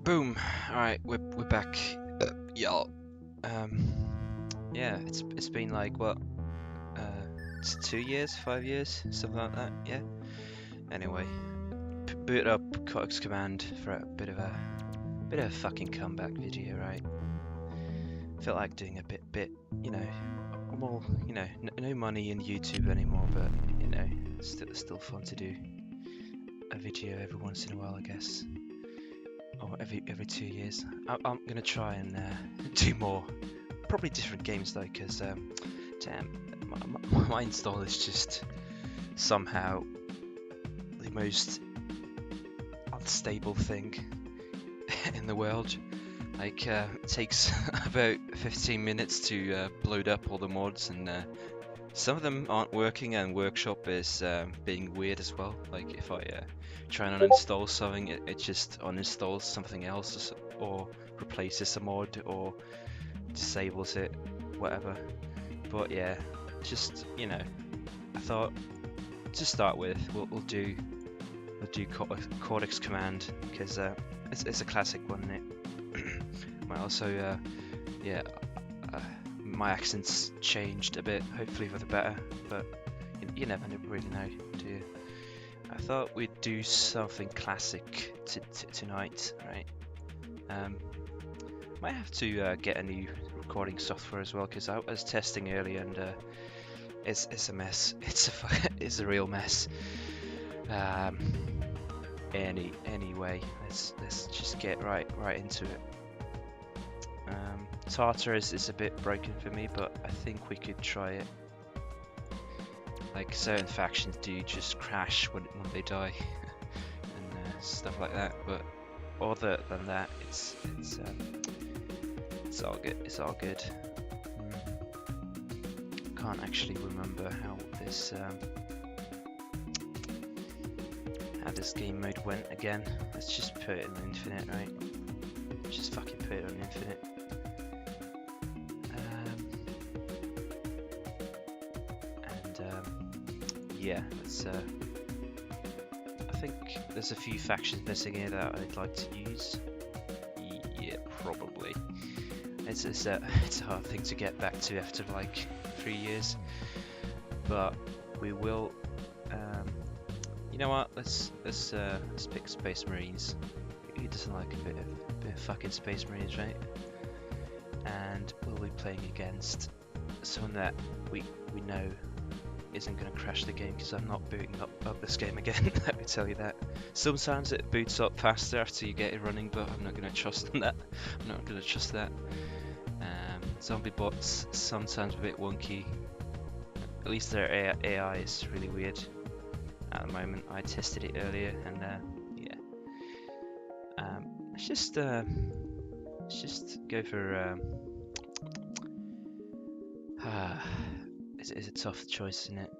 Boom. Alright, we're back. Y'all. Yeah, it's been like what? It's 2 years, 5 years, something like that. Yeah. Anyway, boot up Cortex command for a bit of a fucking comeback video, right? Felt like doing a bit, you know. Well, you know, no money in YouTube anymore, but you know, still fun to do a video every once in a while, I guess. Or every 2 years. I'm gonna try and do more, probably different games though, because damn, my install is just somehow the most unstable thing in the world. Like it takes about 15 minutes to load up all the mods, and some of them aren't working, and Workshop is being weird as well. Like if I try and uninstall something, it just uninstalls something else, or replaces a mod, or disables it, whatever. But yeah, just, you know, I thought to start with, we'll do Cortex command, because it's a classic one, isn't it? Well, also, yeah, my accent's changed a bit, hopefully for the better, but you never really know, do you? I thought we'd do something classic tonight, right? Might have to get a new recording software as well, because I was testing earlier, and it's a mess. It's a real mess. Anyway, let's just get right into it. Tartar is a bit broken for me, but I think we could try it. Like, certain factions do just crash when they die and stuff like that, but other than that, it's all good. It's all good. Can't actually remember how this game mode went again. Let's just put it in infinite, right? Just fucking put it on infinite. Yeah, let's. I think there's a few factions missing here that I'd like to use. Yeah, probably. It's a hard thing to get back to after like 3 years, but we will. You know what? Let's pick Space Marines. Who doesn't like a bit of fucking Space Marines, right? And we'll be playing against someone that we know isn't going to crash the game, because I'm not booting up this game again. Let me tell you that. Sometimes it boots up faster after you get it running, but I'm not going to trust that. I'm not going to trust that. Zombie bots sometimes a bit wonky. At least their AI is really weird at the moment. I tested it earlier, and yeah. Let's just go for. It's a tough choice, isn't it?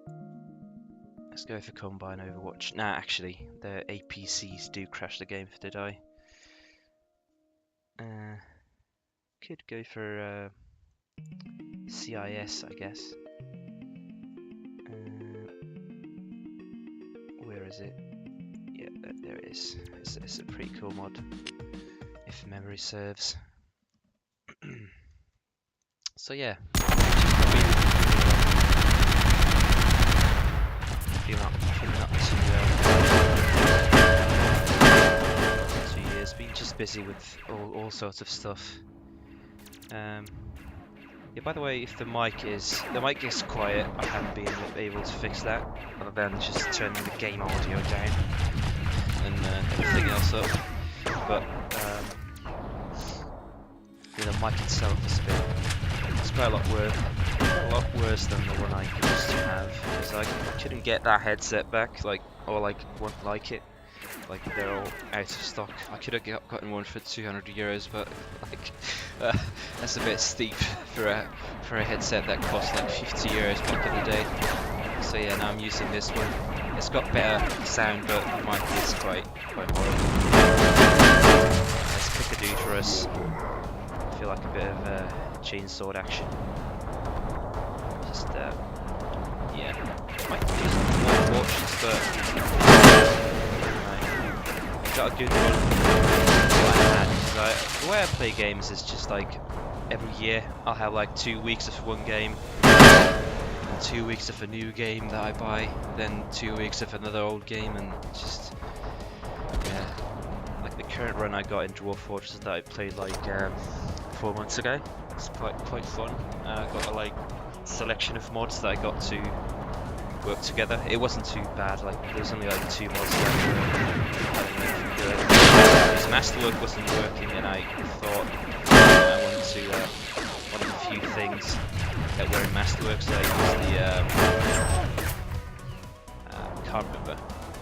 Let's go for Combine Overwatch. Nah, actually, the APCs do crash the game if they die. Could go for CIS, I guess. Where is it? Yeah, there it is. It's a pretty cool mod, if memory serves. So yeah. Feeling up to 2 years. Been just busy with all sorts of stuff. Yeah, by the way, if the mic is quiet, I haven't been able to fix that, other than just turning the game audio down and everything else up. But yeah, the mic itself is it's quite a lot worse than the one I used to have, because I couldn't get that headset back, or won't like it. Like, they're all out of stock. I could have gotten one for €200, but like that's a bit steep for a headset that cost like €50 back in the day. So yeah, now I'm using this one. It's got better sound, but the mic is quite horrible. Let's pick a dude for us. I feel like a bit of chainsaw action. Just yeah, might do some more watches, but got a good one. I had way I play games is just like every year I'll have like 2 weeks of one game, and 2 weeks of a new game that I buy, then 2 weeks of another old game, and just yeah. Like the current run I got in Dwarf Fortress that I played like 4 months ago. It's quite fun. I got a like selection of mods that I got to work together. It wasn't too bad. Like there was only like 2 mods that I don't know if you do it. Because Masterwork wasn't working, and I thought I wanted to one of the few things that were in Masterwork. So I used the can't remember.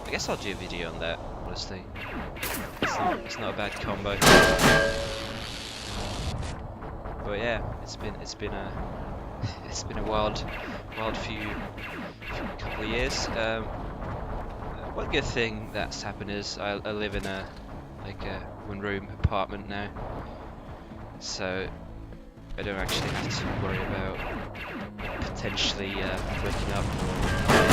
I guess I'll do a video on that. Honestly, it's not a bad combo. But yeah, it's been a wild few couple of years. One good thing that's happened is I live in a 1-room apartment now, so I don't actually have to worry about potentially waking up or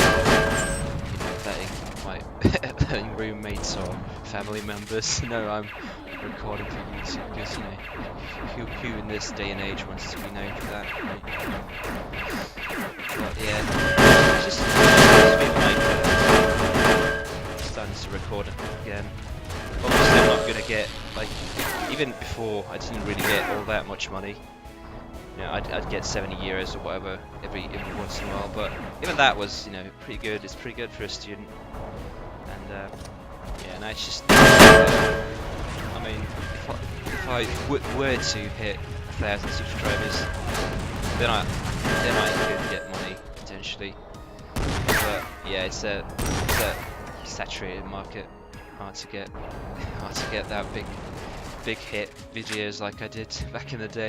letting my letting roommates or family members know I'm recording for YouTube, because you know who in this day and age wants to be known for that, right? But yeah, it's just been like starting to record it again. Obviously I'm not gonna get, like, even before I didn't really get all that much money. You know, I'd get 70 euros or whatever every once in a while, but even that was, you know, pretty good. It's pretty good for a student. And yeah, now it's just, I mean, if I were to hit 1,000 subscribers, then I could get money potentially. But yeah, it's a saturated market. Hard to get that big hit videos like I did back in the day.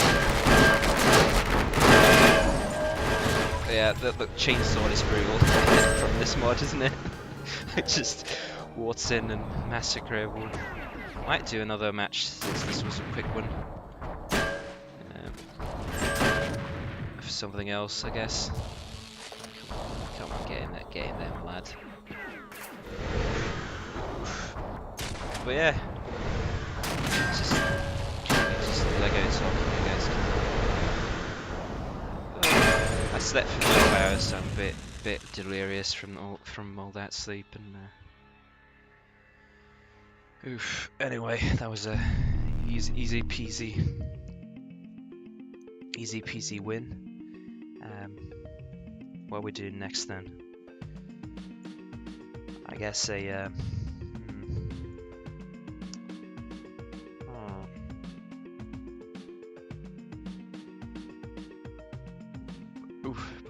Yeah, the chainsaw is brutal from this mod, isn't it? It just waltz in and massacre everyone. Might do another match since this was a quick one. For something else, I guess. Come on, get in there, my lad. But yeah, just Lego talking, I guess. I slept for 12 hours, so I'm a bit delirious from all that sleep, and oof. Anyway, that was a easy peasy win. What are we doing next then? I guess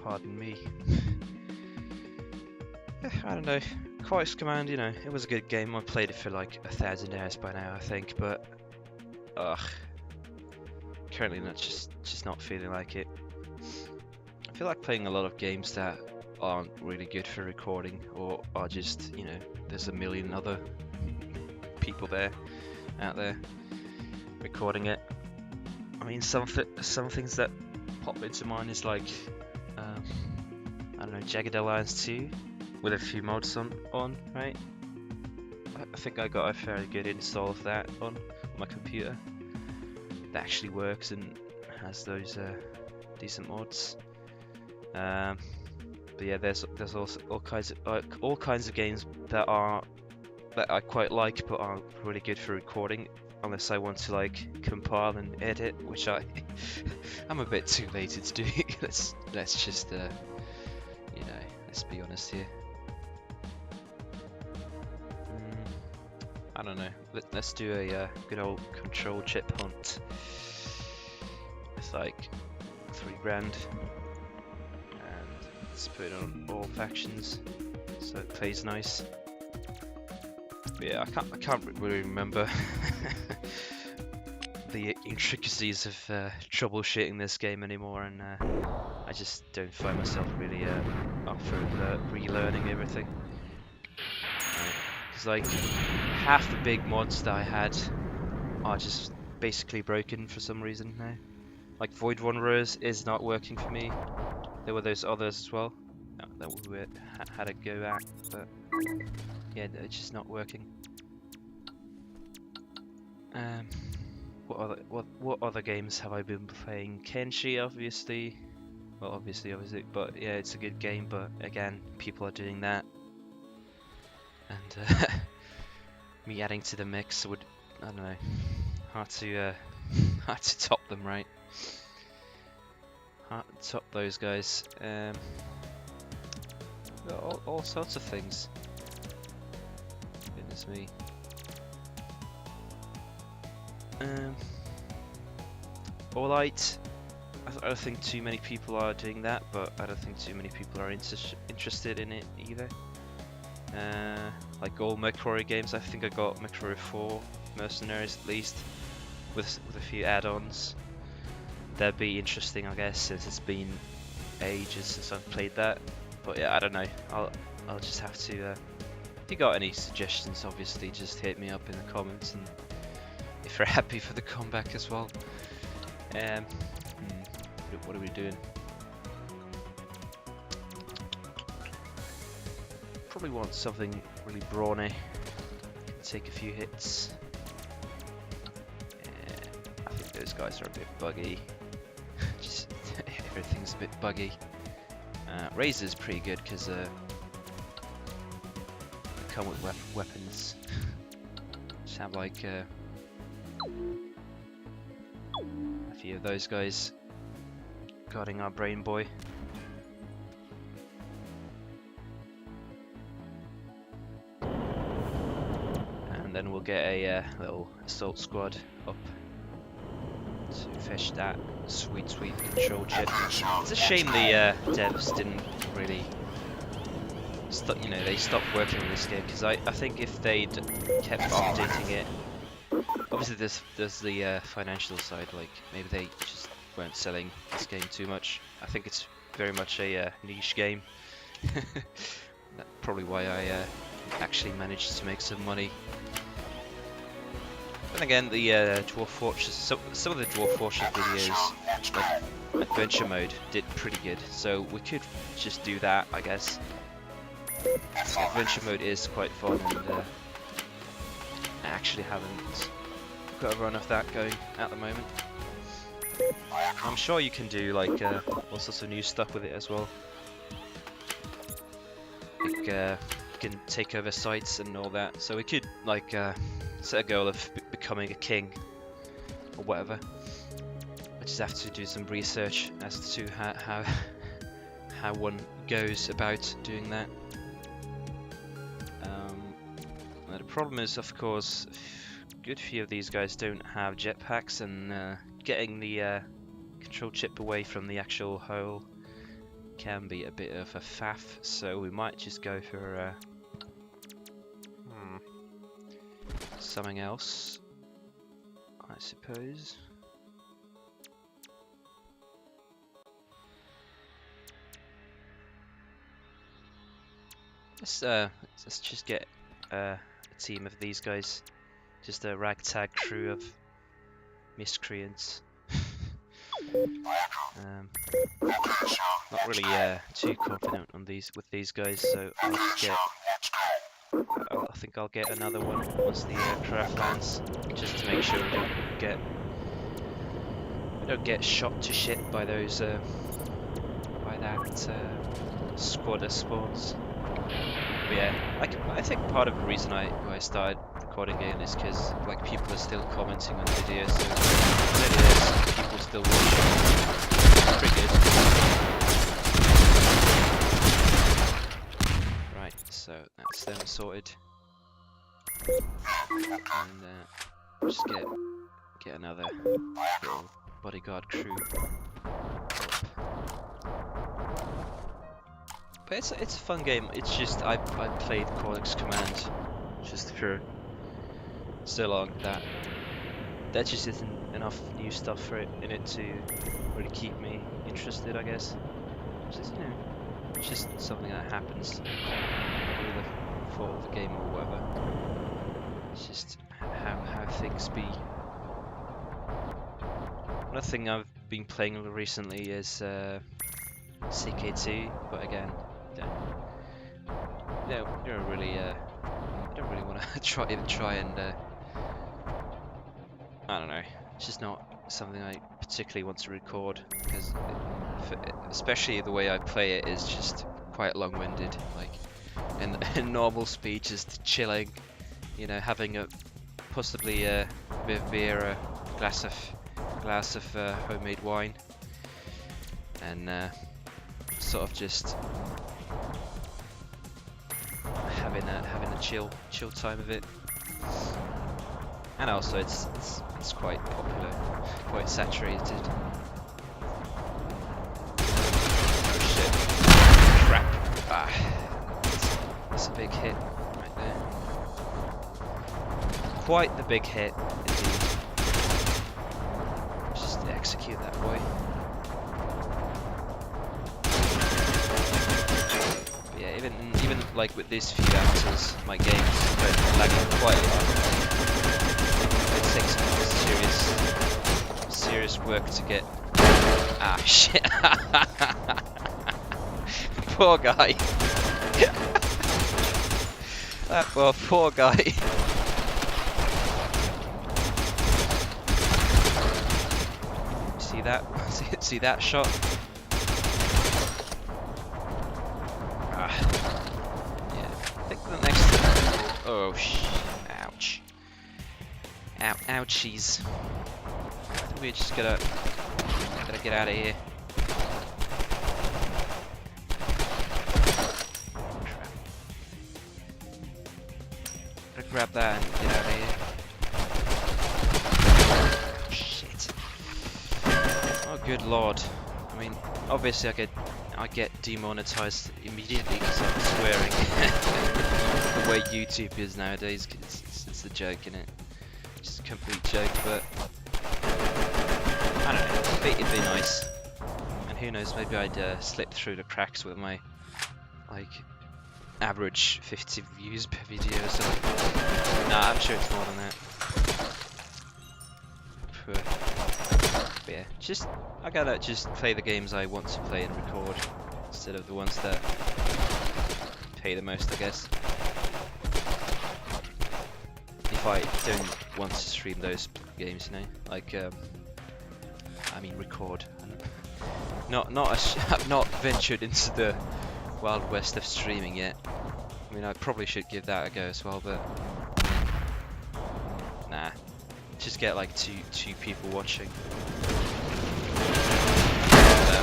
pardon me. I don't know. Cortex Command, you know, it was a good game. I played it for like 1,000 hours by now, I think, but currently not just not feeling like it. I feel like playing a lot of games that aren't really good for recording, or are just, you know, there's a million other people out there recording it. I mean, some things that pop into mind is like I don't know, Jagged Alliance 2 with a few mods on, right? I think I got a fairly good install of that on my computer. That actually works and has those decent mods. But yeah, there's also all kinds of games that I quite like but aren't really good for recording, unless I want to like compile and edit, which I'm a bit too lazy to do. let's just you know, let's be honest here. I don't know. Let's do a good old control chip hunt. It's like 3 grand, and let's put it on all factions so it plays nice. But yeah, I can't really remember the intricacies of troubleshooting this game anymore, and I just don't find myself really up for relearning everything. Because like half the big mods that I had are just basically broken for some reason now. Like Void Wanderers is not working for me. There were those others as well that we had a go at, but yeah, it's just not working. what other games have I been playing? Kenshi, obviously. Well, obviously, but yeah, it's a good game. But again, people are doing that, and me adding to the mix would, I don't know, hard to hard to top them, right? Hard to top those guys. All sorts of things. Goodness me. Alright. I don't think too many people are doing that, but I don't think too many people are interested in it either. Like all MechWarrior games, I think I got MechWarrior 4 Mercenaries at least, with a few add-ons. That'd be interesting, I guess, since it's been ages since I've played that. But yeah, I don't know. I'll just have to. If you got any suggestions, obviously, just hit me up in the comments, and if you're happy for the comeback as well. What are we doing? Probably want something really brawny. Take a few hits. I think those guys are a bit buggy. Just everything's a bit buggy. Razor's pretty good because they come with weapons. Just have like a few of those guys guarding our brain boy. And then we'll get a little assault squad up to fetch that sweet control chip. It's a shame the devs didn't really they stopped working on this game, because I think if they'd kept updating it, obviously there's the financial side, like maybe they just weren't selling this game too much. I think it's very much a niche game. That's probably why I actually managed to make some money. Then again, the Dwarf Fortress, some of the Dwarf Fortress videos, like Adventure Mode, did pretty good, so we could just do that, I guess. Adventure Mode is quite fun, and I actually haven't got a run of that going at the moment. I'm sure you can do like all sorts of new stuff with it as well. Like you can take over sites and all that, so we could like set a goal of becoming a king or whatever. I just have to do some research as to how one goes about doing that. The problem is, of course, a good few of these guys don't have jetpacks, and getting the control chip away from the actual hole can be a bit of a faff, so we might just go for something else, I suppose. Let's just get a team of these guys, just a ragtag crew of miscreants. Not really too confident on with these guys, so I'll just get. I think I'll get another one once the aircraft lands, just to make sure we don't get shot to shit by those by that squad of spawns. But yeah, I think part of the reason I started recording again is because like people are still commenting on the video, so maybe there's people still watching. Pretty good. Right, so that's them sorted, and just get another little bodyguard crew up. But it's a fun game. It's just I played Cortex Command just for so long that there just isn't enough new stuff in it to really keep me interested, I guess. Just it's just something that happens through the fault of the game or whatever. It's just how things be. Another thing I've been playing recently is CK2, but again, you don't really want to try and I don't know, It's just not something I particularly want to record, because especially the way I play it is just quite long-winded. Like in normal speed, just chilling, you know, having a possibly a bit of beer, a glass of homemade wine, and sort of just having a chill time of it. And also it's quite popular, quite saturated. Oh shit! Crap! Ah, that's a big hit right there. Quite the big hit indeed. Just execute that boy. But yeah, even like with these few hours, my game's lagging quite a lot. It takes some serious work to get. Ah shit! Poor guy. Well, poor guy. See that? See that shot? Ah. Yeah. I think the next. Oh ouch. Ouchies. I think we're just gotta get out of here. Crap. Gotta grab that and get out of here. Oh, shit. Oh good lord. I mean, obviously I get demonetized immediately because I'm swearing. The way YouTube is nowadays, it's a joke, innit? Just a complete joke, but I don't know, it'd be nice. And who knows, maybe I'd slip through the cracks with my, like, average 50 views per video or something. Nah, I'm sure it's more than that. But yeah, I gotta just play the games I want to play and record, instead of the ones that pay the most, I guess. If I don't want to stream those games, you know, like I mean record. I've not ventured into the wild west of streaming yet. I mean, I probably should give that a go as well, but nah. Just get like two people watching.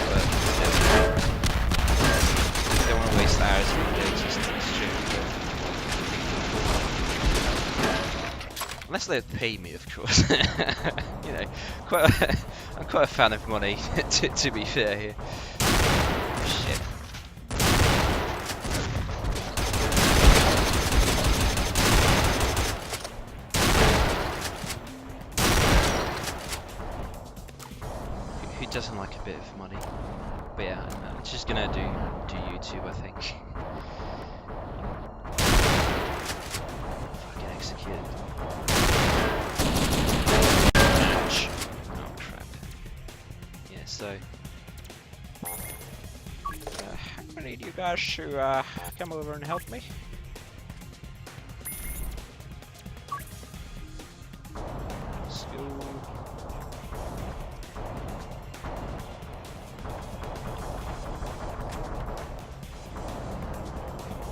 But don't want to waste hours of the day just streaming. Unless they pay me, of course. You know, I'm quite a fan of money, to be fair here. Shit. Who doesn't like a bit of money? But yeah, I'm just gonna do YouTube, I think. Fucking executed. Ouch. Oh crap. Yeah, so I need you guys to come over and help me. Let's go.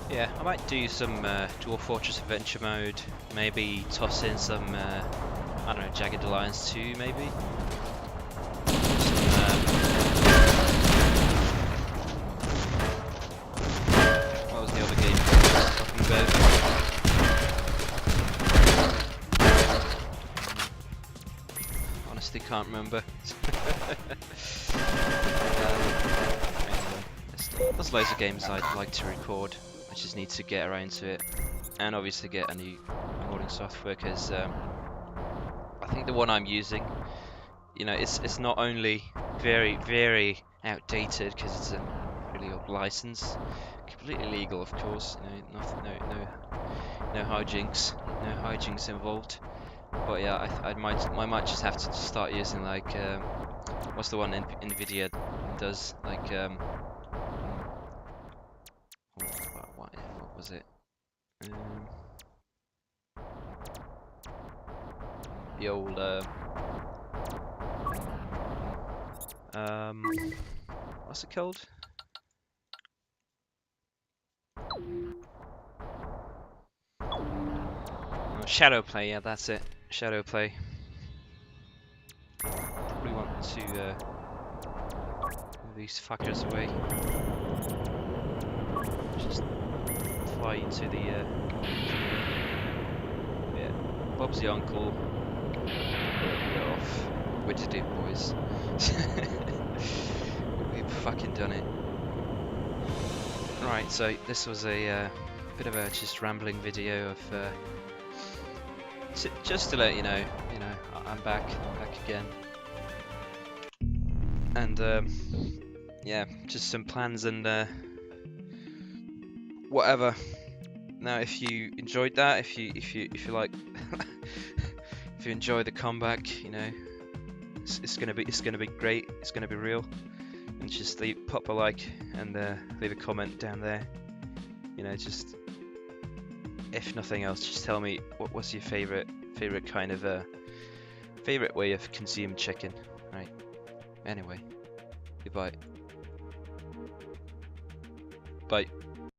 Yeah, I might do some Dwarf Fortress Adventure mode, maybe toss in some, I don't know, Jagged Alliance 2 maybe? What was the other game I was talking about? Honestly can't remember. Anyway, there's loads of games I'd like to record. I just need to get around to it, and obviously get a new recording software, because I think the one I'm using, you know, it's not only very outdated because it's a really old license, completely legal, of course. You know, no hijinks involved. But yeah, I might just have to start using like what's the one Nvidia does, like what was it? The old What's it called? Oh, shadow play, yeah, that's it. Shadow play. Probably want to move these fuckers away. Just fly into the yeah. Bob's the uncle. We're off. What to do, boys? We've fucking done it. Right, so this was a bit of a just rambling video of just to let you know, I'm back again, and yeah, just some plans and whatever. Now, if you enjoyed that, if you like, if you enjoy the comeback, it's gonna be great. It's gonna be real. And just pop a like and leave a comment down there. Just if nothing else, just tell me what's your favorite kind of favorite way of consuming chicken, right? Anyway, goodbye. Bye.